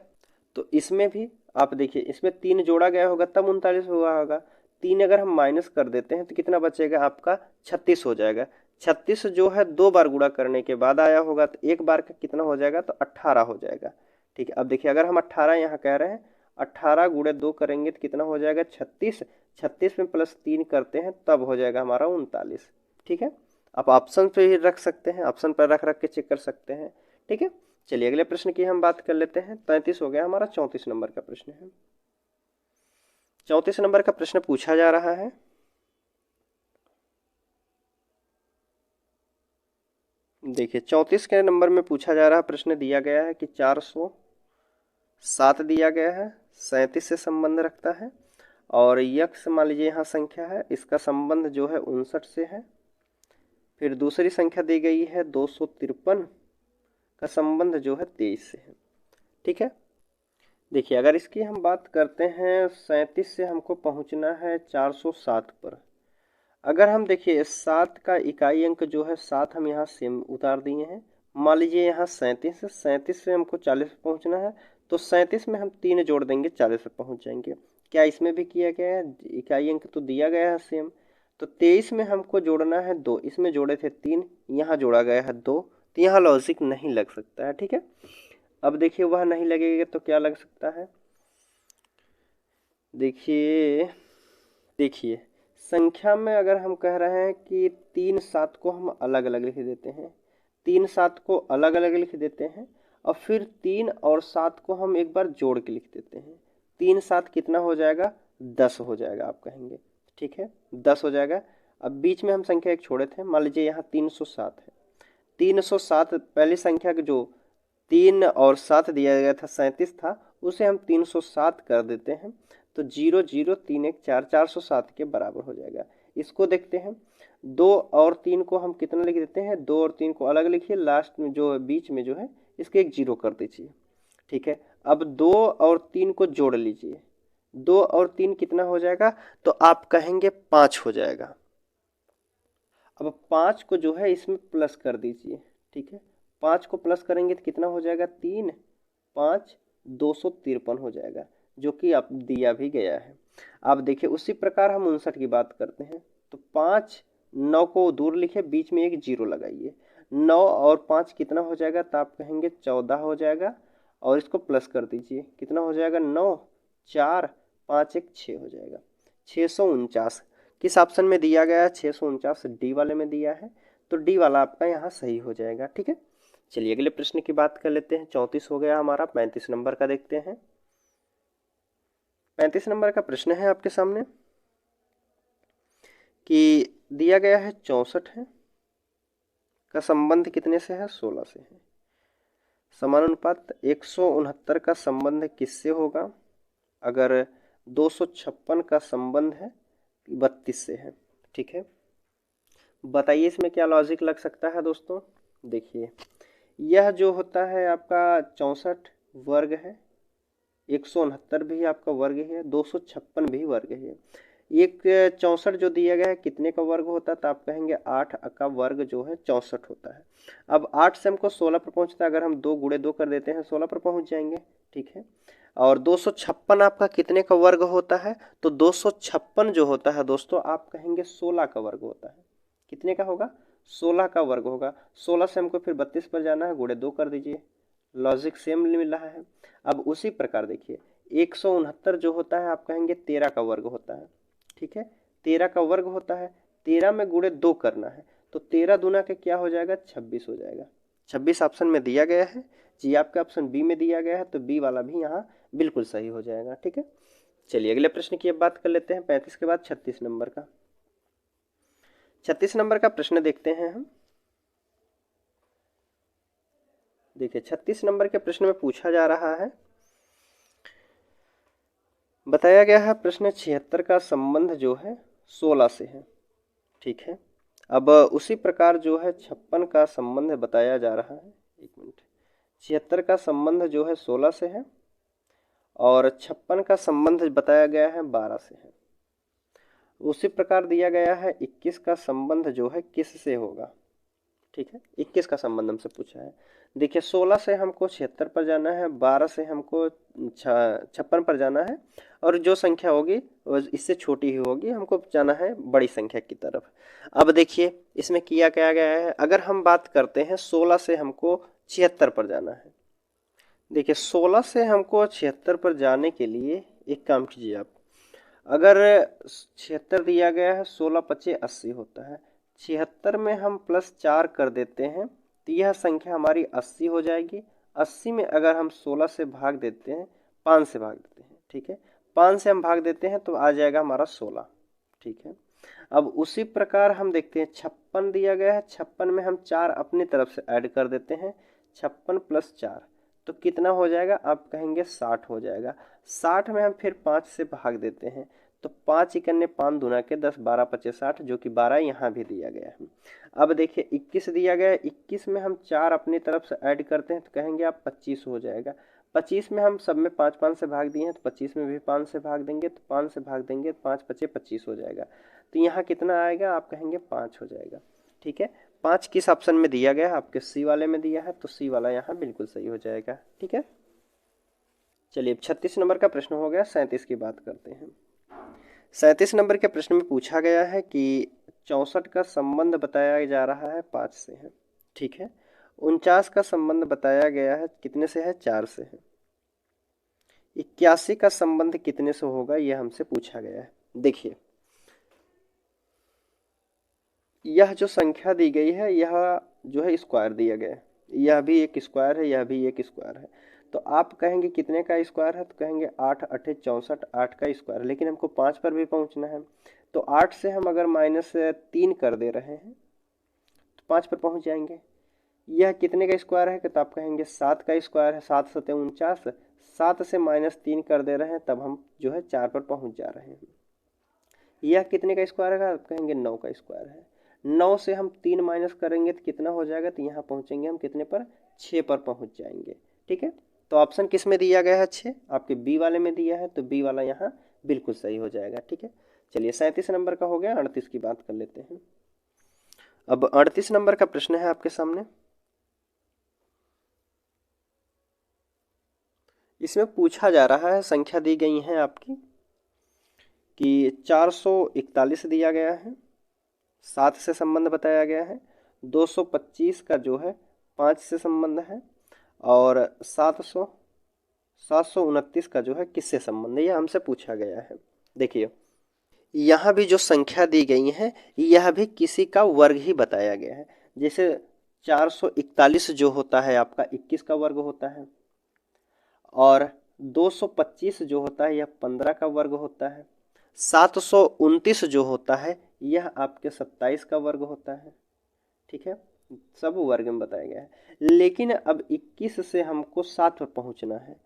तो इसमें भी आप देखिए इसमें 3 जोड़ा गया होगा तब 39 हुआ होगा, 3 अगर हम माइनस कर देते हैं तो कितना बचेगा आपका 36 हो जाएगा। 36 जो है 2 बार गुणा करने के बाद आया होगा, तो एक बार का कितना हो जाएगा, तो 18 हो जाएगा। ठीक है, अब देखिए अगर हम 18 यहाँ कह रहे हैं, 18 गुणे 2 करेंगे तो कितना हो जाएगा 36, 36 में प्लस 3 करते हैं तब हो जाएगा हमारा 39। ठीक है, आप ऑप्शन पे ही रख सकते हैं, ऑप्शन पर रख के चेक कर सकते हैं। ठीक है, चलिए अगले प्रश्न की हम बात कर लेते हैं। 33 हो गया हमारा, 34 नंबर का प्रश्न है। 34 नंबर का प्रश्न पूछा जा रहा है, देखिए 34 के नंबर में पूछा जा रहा प्रश्न दिया गया है कि 407 दिया गया है, 37 से संबंध रखता है, और यक्ष मान लीजिए यहाँ संख्या है, इसका संबंध जो है 59 से है। फिर दूसरी संख्या दी गई है 253 का संबंध जो है 23 से है। ठीक है, देखिए अगर इसकी हम बात करते हैं, 37 से हमको पहुंचना है 407 पर। अगर हम देखिए 7 का इकाई अंक जो है 7 हम यहाँ सेम उतार दिए हैं, मान लीजिए यहाँ 37 है, 37 से हमको 40 पर पहुँचना है, तो 37 में हम 3 जोड़ देंगे 40 पर पहुँच जाएंगे। क्या इसमें भी किया गया है, इकाई अंक तो दिया गया है सेम। तो 23 में हमको जोड़ना है 2, इसमें जोड़े थे 3, यहाँ जोड़ा गया है 2, तो यहाँ लॉजिक नहीं लग सकता है। ठीक है, अब देखिए वह नहीं लगेगा तो क्या लग सकता है, देखिए देखिए संख्या में अगर हम कह रहे हैं कि 3 7 को हम अलग अलग लिख देते हैं, 3 7 को अलग अलग लिख देते हैं और फिर 3 और 7 को हम एक बार जोड़ के लिख देते हैं, 3 7 कितना हो जाएगा, 10 हो जाएगा आप कहेंगे, ठीक है 10 हो जाएगा। अब बीच में हम संख्या एक छोड़े थे, मान लीजिए यहाँ 307 है, 307 पहली संख्या के जो 3 और 7 दिया गया था 37 था, उसे हम 307 कर देते हैं तो 0 0 3 1 4 407 के बराबर हो जाएगा। इसको देखते हैं, 2 और 3 को हम कितना लिख देते हैं, 2 और 3 को अलग लिखिए, लास्ट में जो बीच में जो है इसके एक 0 कर दीजिए, ठीक है। अब 2 और 3 को जोड़ लीजिए, 2 और 3 कितना हो जाएगा, तो आप कहेंगे 5 हो जाएगा। अब 5 को जो है इसमें प्लस कर दीजिए, ठीक है, 5 को प्लस करेंगे तो कितना हो जाएगा, 3 5 253 हो जाएगा, जो कि अब दिया भी गया है। अब देखिए उसी प्रकार हम 59 की बात करते हैं, तो 5 9 को दूर लिखे, बीच में एक 0 लगाइए, 9 और 5 कितना हो जाएगा, तो आप कहेंगे 14 हो जाएगा, और इसको प्लस कर दीजिए, कितना हो जाएगा, 9 4 5 1 6 हो जाएगा, 649 किस ऑप्शन में दिया गया है, 649 डी वाले में दिया है, तो डी वाला आपका यहाँ सही हो जाएगा, ठीक है। चलिए अगले प्रश्न की बात कर लेते हैं, 34 हो गया हमारा, 35 नंबर का देखते हैं। 35 नंबर का प्रश्न है आपके सामने कि दिया गया है 64 है का संबंध कितने से है, 16 से है। समानुपात 169 का संबंध किससे होगा, अगर 256 का संबंध है 32 से है, ठीक है। बताइए इसमें क्या लॉजिक लग सकता है दोस्तों। देखिए यह जो होता है आपका 64 वर्ग है, 169 भी आपका वर्ग है, 256 भी वर्ग है। एक 64 जो दिया गया है कितने का वर्ग होता है, तो आप कहेंगे 8 का वर्ग जो है 64 होता है। अब 8 से हमको 16 पर पहुंचता है, अगर हम 2 गुणे 2 कर देते हैं 16 पर पहुंच जाएंगे, ठीक है। और 256 आपका कितने का वर्ग होता है, तो 256 जो होता है दोस्तों आप कहेंगे 16 का वर्ग होता है। कितने का होगा, 16 का वर्ग होगा। 16 से हमको फिर 32 पर जाना है, गुणे 2 कर दीजिए, लॉजिक सेम मिल रहा है। अब उसी प्रकार देखिए 169 जो होता है आप कहेंगे 13 का वर्ग होता है, ठीक है, 13 का वर्ग होता है, 13 में गुणे 2 करना है, तो 13 दूना के क्या हो जाएगा, 26 हो जाएगा। 26 ऑप्शन में दिया गया है जी, आपका ऑप्शन बी में दिया गया है, तो बी वाला भी यहाँ बिल्कुल सही हो जाएगा, ठीक है। चलिए अगले प्रश्न की अब बात कर लेते हैं, 35 के बाद 36 नंबर का। 36 नंबर का प्रश्न देखते हैं हम। देखिए 36 नंबर के प्रश्न में पूछा जा रहा है, बताया गया है प्रश्न 76 का संबंध जो है 16 से है, ठीक है। अब उसी प्रकार जो है 56 का संबंध बताया जा रहा है, एक मिनट, 76 का संबंध जो है 16 से है और 56 का संबंध बताया गया है 12 से है। उसी प्रकार दिया गया है 21 का संबंध जो है किस से होगा, ठीक है, 21 का संबंध हमसे पूछा है। देखिए 16 से हमको 76 पर जाना है, 12 से हमको 56 पर जाना है, और जो संख्या होगी वो इससे छोटी ही होगी, हमको जाना है बड़ी संख्या की तरफ। अब देखिए इसमें किया क्या गया है, अगर हम बात करते हैं 16 से हमको 76 पर जाना है। देखिए 16 से हमको 76 पर जाने के लिए एक काम कीजिए आप, अगर 76 दिया गया है, 16 पचे 80 होता है, 76 में हम +4 कर देते हैं तो यह संख्या हमारी 80 हो जाएगी। 80 में अगर हम 16 से भाग देते हैं, 5 से भाग देते हैं, ठीक है, 5 से हम भाग देते हैं तो आ जाएगा हमारा 16, ठीक है। अब उसी प्रकार हम देखते हैं 56 दिया गया है, 56 में हम 4 अपनी तरफ से ऐड कर देते हैं, 56 + 4 तो कितना हो जाएगा, आप कहेंगे 60 हो जाएगा। 60 में हम फिर 5 से भाग देते हैं, तो 5 इकन्ने 5 दूना के 10, 12 पचे 60, जो कि 12 यहाँ भी दिया गया है। अब देखिए 21 दिया गया है, 21 में हम 4 अपनी तरफ से ऐड करते हैं तो कहेंगे आप 25 हो जाएगा। 25 में हम सब में 5 5 से भाग दिए हैं, तो 25 में भी 5 से भाग देंगे, तो 5 से भाग देंगे, 5 पचे 25 हो जाएगा। तो यहाँ कितना आएगा, आप कहेंगे 5 हो जाएगा, ठीक है। 5 किस ऑप्शन में दिया गया है, आपके सी वाले में दिया है, तो सी वाला यहाँ बिल्कुल सही हो जाएगा, ठीक है। चलिए 36 नंबर का प्रश्न हो गया, 37 की बात करते हैं। 37 नंबर के प्रश्न में पूछा गया है कि 64 का संबंध बताया जा रहा है 5 से है, ठीक है। 49 का संबंध बताया गया है कितने से है, 4 से है। 81 का संबंध कितने से होगा, यह हमसे पूछा गया है। देखिए यह जो संख्या दी गई है यह जो है स्क्वायर दिया गया है, यह भी एक स्क्वायर है, यह भी एक स्क्वायर है। तो आप कहेंगे कितने का स्क्वायर है, तो कहेंगे 8 8 64, 8 का स्क्वायर, लेकिन हमको 5 पर भी पहुंचना है। तो 8 से हम अगर -3 कर दे रहे हैं तो 5 पर पहुंच जाएंगे। यह कितने का स्क्वायर है, तो आप कहेंगे 7 का स्क्वायर है, 7 सते 49, 7 से -3 कर दे रहे हैं तब हम जो है 4 पर पहुंच जा रहे हैं। यह कितने का स्क्वायर है, आप कहेंगे 9 का स्क्वायर है। 9 से हम 3 माइनस करेंगे तो कितना हो जाएगा, तो यहाँ पहुंचेंगे हम कितने पर, 6 पर पहुंच जाएंगे। ठीक है, तो ऑप्शन किस में दिया गया है, 6, आपके बी वाले में दिया है, तो बी वाला यहाँ बिल्कुल सही हो जाएगा। ठीक है, चलिए 37 नंबर का हो गया, 38 की बात कर लेते हैं। अब 38 नंबर का प्रश्न है आपके सामने। इसमें पूछा जा रहा है, संख्या दी गई है आपकी कि 441 दिया गया है, 7 से संबंध बताया गया है, 225 का जो है 5 से संबंध है, और 729 का जो है किससे संबंध है, यह हमसे पूछा गया है। देखिए यहाँ भी जो संख्या दी गई है यह भी किसी का वर्ग ही बताया गया है। जैसे 441 जो होता है आपका 21 का वर्ग होता है, और 225 जो होता है यह 15 का वर्ग होता है, 729 जो होता है यह आपके 27 का वर्ग होता है। ठीक है, सब वर्ग में बताया गया है। लेकिन अब 21 से हमको 7 पर पहुंचना है,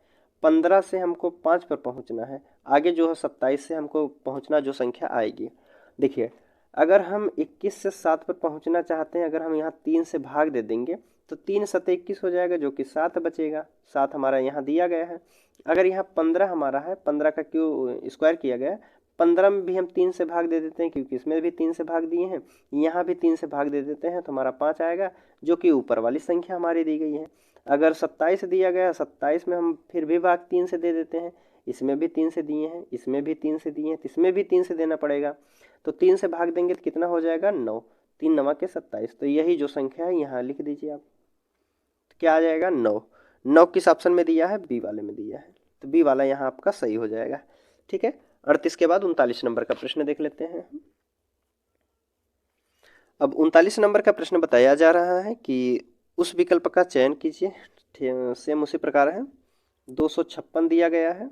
15 से हमको 5 पर पहुंचना है, आगे जो है 27 से हमको पहुंचना जो संख्या आएगी। देखिए अगर हम 21 से 7 पर पहुंचना चाहते हैं, अगर हम यहाँ 3 से भाग दे देंगे तो 3 सते 21 हो जाएगा, जो कि 7 बचेगा। 7 हमारा यहाँ दिया गया है। अगर यहाँ 15 हमारा है, 15 का क्यों स्क्वायर किया गया है, 15 में भी हम 3 से भाग दे देते हैं, क्योंकि इसमें भी 3 से भाग दिए हैं, यहाँ भी 3 से भाग दे देते हैं, तो हमारा 5 आएगा, जो कि ऊपर वाली संख्या हमारी दी गई है। अगर 27 दिया गया, 27 में हम फिर भी भाग 3 से दे देते हैं, इसमें भी 3 से दिए हैं, इसमें भी 3 से दिए हैं, तो इसमें भी 3 से देना पड़ेगा। तो 3 से भाग देंगे तो कितना हो जाएगा, 9, 3 9 के 27। तो यही जो संख्या है यहाँ लिख दीजिए आप, तो क्या आ जाएगा, 9। 9 किस ऑप्शन में दिया है, बी वाले में दिया है, तो बी वाला यहाँ आपका सही हो जाएगा। ठीक है, 38 के बाद 39 नंबर का प्रश्न देख लेते हैं। अब 39 नंबर का प्रश्न बताया जा रहा है कि उस विकल्प का चयन कीजिए, सेम उसी प्रकार है। 256 दिया गया है,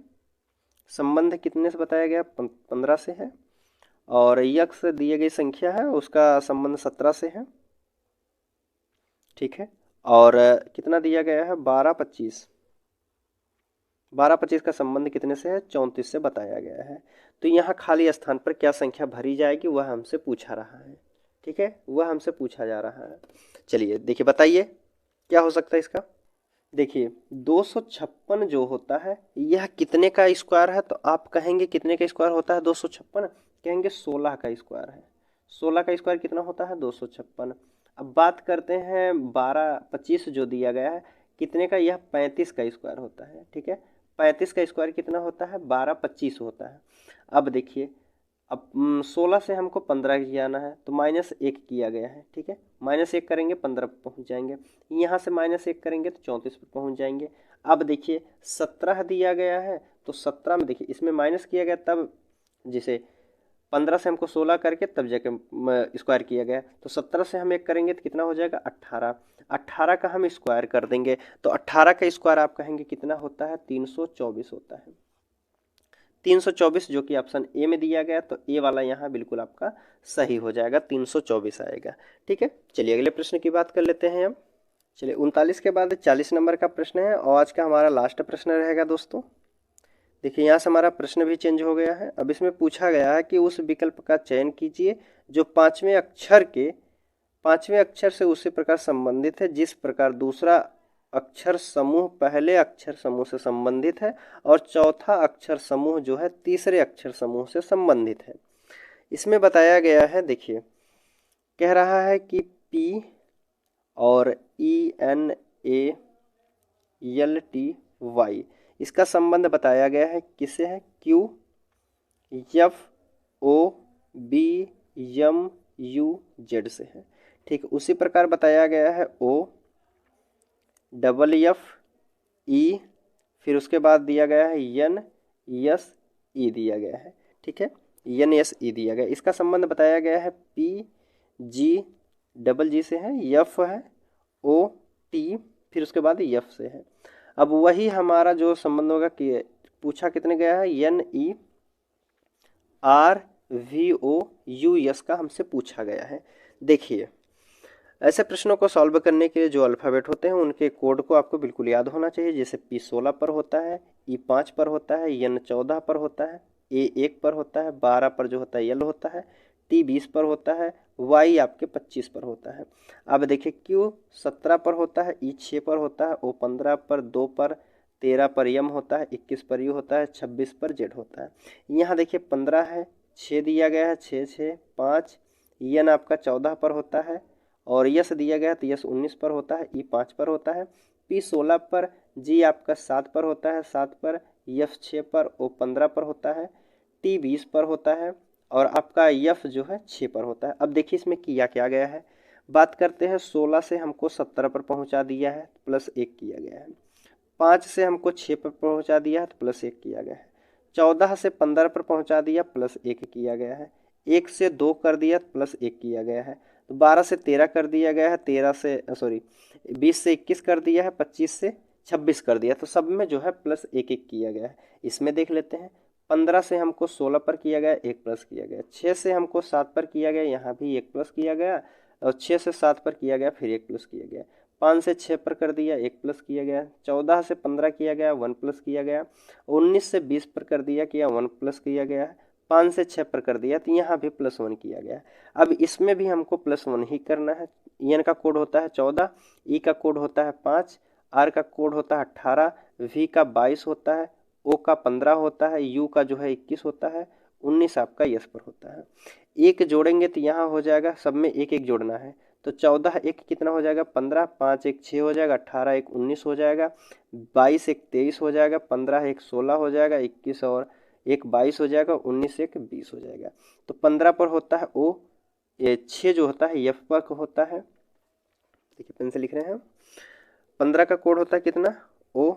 संबंध कितने से बताया गया, 15 से है, और यक्ष दिए गई संख्या है उसका संबंध 17 से है। ठीक है, और कितना दिया गया है, 12 25, 12 25 का संबंध कितने से है, 34 से बताया गया है। तो यहाँ खाली स्थान पर क्या संख्या भरी जाएगी वह हमसे पूछा रहा है। ठीक है, वह हमसे पूछा जा रहा है। चलिए देखिए बताइए क्या हो सकता है इसका। देखिए 256 जो होता है यह कितने का स्क्वायर है, तो आप कहेंगे कितने का स्क्वायर होता है 256, कहेंगे 16 का स्क्वायर है। 16 का स्क्वायर कितना होता है, 256। अब बात करते हैं 12 25 जो दिया गया है कितने का, यह 35 का स्क्वायर होता है। ठीक है, 35 का स्क्वायर कितना होता है, 12 25 होता है। अब देखिए अब 16 से हमको 15 जाना है, तो -1 किया गया है। ठीक है, -1 करेंगे 15 पर पहुंच जाएंगे, यहाँ से -1 करेंगे तो 34 पर पहुंच जाएंगे। अब देखिए 17 दिया गया है, तो 17 में देखिए इसमें माइनस किया गया, तब जैसे 15 से हमको 16 करके तब जाके स्क्वायर किया गया, तो 17 से हम 1 करेंगे तो कितना हो जाएगा, 18। 18 का हम स्क्वायर कर देंगे, तो 18 का स्क्वायर आप कहेंगे कितना होता है, 324 होता है। 324 जो कि ऑप्शन ए में दिया गया, तो ए वाला यहाँ बिल्कुल आपका सही हो जाएगा, 324 आएगा। ठीक है, चलिए अगले प्रश्न की बात कर लेते हैं हम। चलिए 39 के बाद 40 नंबर का प्रश्न है, और आज का हमारा लास्ट प्रश्न रहेगा दोस्तों। देखिए यहाँ से हमारा प्रश्न भी चेंज हो गया है। अब इसमें पूछा गया है कि उस विकल्प का चयन कीजिए जो पांचवें अक्षर से उसी प्रकार संबंधित है जिस प्रकार दूसरा अक्षर समूह पहले अक्षर समूह से संबंधित है, और चौथा अक्षर समूह जो है तीसरे अक्षर समूह से संबंधित है। इसमें बताया गया है, देखिए कह रहा है कि P और ENALTY इसका संबंध बताया गया है, किससे है, QFOBMUZ से है। ठीक, उसी प्रकार बताया गया है O डबल एफ ई, फिर उसके बाद दिया गया है एन एस ई दिया गया है। ठीक है, एन एस ई दिया गया है। इसका संबंध बताया गया है पी जी डबल जी से है, एफ है, ओ टी, फिर उसके बाद एफ से है। अब वही हमारा जो संबंध होगा कि पूछा कितने गया है, N E R V O U S का हमसे पूछा गया है। देखिए, ऐसे प्रश्नों को सॉल्व करने के लिए जो अल्फ़ाबेट होते हैं उनके कोड को आपको बिल्कुल याद होना चाहिए। जैसे पी 16 पर होता है, ई 5 पर होता है, एन 14 पर होता है, ए 1 पर होता है, 12 पर जो होता है एल होता है, टी 20 पर होता है, वाई आपके 25 पर होता है। अब देखिए क्यू 17 पर होता है, ई 6 पर होता है, ओ 15 पर, 2 पर, 13 पर यम होता है, 21 पर यू होता है, 26 पर जेड होता है। यहाँ देखिए 15 है, 6 दिया गया है, 6 6 5, एन आपका 14 पर होता है, और यस दिया गया तो यस 19 पर होता है, ई 5 पर होता है, पी 16 पर, जी आपका 7 पर होता है, 7 पर, एफ 6 पर, ओ 15 पर होता है, टी 20 पर होता है, और आपका एफ जो है 6 पर होता है। अब देखिए इसमें किया क्या गया है, बात करते हैं 16 से हमको 17 पर पहुंचा दिया है, प्लस 1 किया गया है। 5 से हमको 6 पर पहुंचा दिया है तो प्लस 1 किया गया है। 14 से 15 पर पहुंचा दिया, प्लस 1 किया गया है। 1 से 2 कर दिया, प्लस 1 किया गया है। तो 12 से 13 कर दिया गया है, 13 से सॉरी 20 से 21 कर दिया है, 25 से 26 कर दिया। तो सब में जो है प्लस 1 1 किया गया है। इसमें देख लेते हैं, 15 से हमको 16 पर किया गया, 1 प्लस किया गया। 6 से हमको 7 पर किया गया, यहाँ भी 1 प्लस किया गया, और 6 से 7 पर किया गया, फिर 1 प्लस किया गया। 5 से 6 पर कर दिया, 1 प्लस किया गया। 14 से 15 किया गया, 1 प्लस किया गया। 19 से 20 पर कर दिया, 1 प्लस किया गया। 5 से 6 पर कर दिया तो यहाँ भी +1 किया गया। अब इसमें भी हमको +1 ही करना है। एन का कोड होता है 14, ई का कोड होता है 5, आर का कोड होता है 18, वी का 22 होता है, ओ का 15 होता है, यू का जो है 21 होता है, 19 आपका यस पर होता है। एक जोड़ेंगे तो यहाँ हो जाएगा, सब में 1 1 जोड़ना है। तो 14 1 कितना हो जाएगा, 15, 5 1 6 हो जाएगा, 18 1 19 हो जाएगा, 22 1 23 हो जाएगा, 15 1 16 हो जाएगा, 21 और 1 22 हो जाएगा, 19 1 20 हो जाएगा। तो 15 पर होता है ओ, ये 6 जो होता है एफ पर होता है। देखिए पेन से लिख रहे हैं, 15 का कोड होता है कितना, ओ,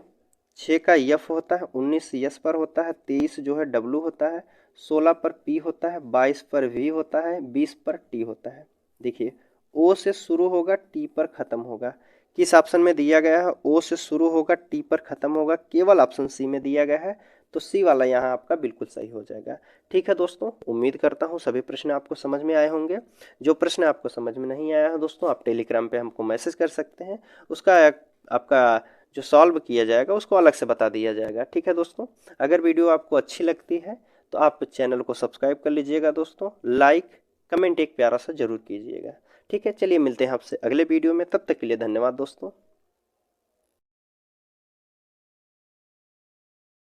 6 का एफ होता है, 19 यस पर होता है, 23 जो है डब्लू होता है, 16 पर पी होता है, 22 पर वी होता है, 20 पर टी होता है। देखिए ओ से शुरू होगा, टी पर खत्म होगा। किस ऑप्शन में दिया गया है, ओ से शुरू होगा, टी पर खत्म होगा, केवल ऑप्शन सी में दिया गया है। तो सी वाला यहाँ आपका बिल्कुल सही हो जाएगा। ठीक है दोस्तों, उम्मीद करता हूँ सभी प्रश्न आपको समझ में आए होंगे। जो प्रश्न आपको समझ में नहीं आया है दोस्तों, आप टेलीग्राम पे हमको मैसेज कर सकते हैं, उसका आपका जो सॉल्व किया जाएगा उसको अलग से बता दिया जाएगा। ठीक है दोस्तों, अगर वीडियो आपको अच्छी लगती है तो आप चैनल को सब्सक्राइब कर लीजिएगा दोस्तों, लाइक कमेंट एक प्यारा सा जरूर कीजिएगा। ठीक है, चलिए मिलते हैं आपसे अगले वीडियो में, तब तक के लिए धन्यवाद दोस्तों।